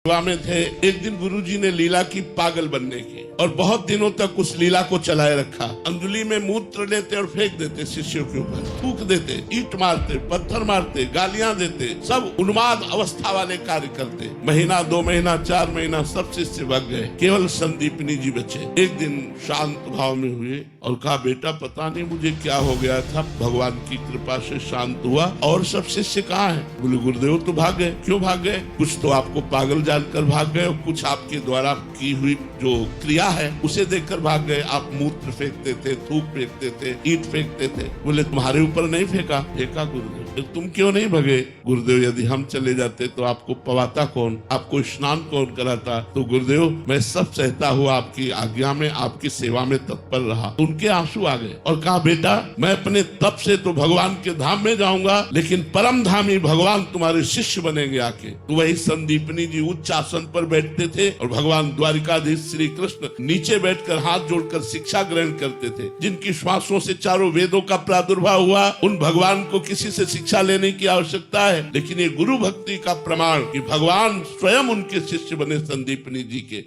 सेवा में थे। एक दिन गुरुजी ने लीला की पागल बनने की और बहुत दिनों तक उस लीला को चलाए रखा। अंजलि में मूत्र लेते और फेंक देते शिष्यों के ऊपर, थूक देते, ईंट मारते, पत्थर मारते, गालियां देते, सब उन्माद अवस्था वाले कार्य करते। महीना, 2 महीना, 4 महीना सब शिष्य भग गए, केवल संदीपनी जी बचे। एक दिन शांत भाव में हुए और कहा, बेटा पता नहीं मुझे क्या हो गया था, भगवान की कृपा से शांत हुआ। और सब शिष्य कहाँ हैं? बोले गुरुदेव तो भाग गए। क्यों भाग गए? कुछ तो आपको पागल जानकर भाग गए और कुछ आपके द्वारा की हुई जो क्रिया है उसे देखकर भाग गए। आप मूत्र फेंकते थे, थूक फेंकते थे, ईंट फेंकते थे। बोले तुम्हारे ऊपर नहीं फेंका? फेंका गुरुदेव। तुम क्यों नहीं भगे? गुरुदेव यदि हम चले जाते तो आपको पवाता कौन, आपको स्नान कौन कराता? तो गुरुदेव मैं सब सहता हुआ आपकी आज्ञा में, आपकी सेवा में तत्पर रहा। उनके आंसू आ गए और कहा, बेटा मैं अपने तप से तो भगवान के धाम में जाऊंगा, लेकिन परम धामी भगवान तुम्हारे शिष्य बनेंगे आके। तो वही संदीपनी जी उच्च आसन पर बैठते थे और भगवान द्वारिकाधीश श्री कृष्ण नीचे बैठकर हाथ जोड़कर शिक्षा ग्रहण करते थे। जिनकी श्वासों से चारों वेदों का प्रादुर्भाव हुआ, उन भगवान को किसी से शिक्षा लेने की आवश्यकता है, लेकिन ये गुरु भक्ति का प्रमाण कि भगवान स्वयं उनके शिष्य बने संदीपनी जी के।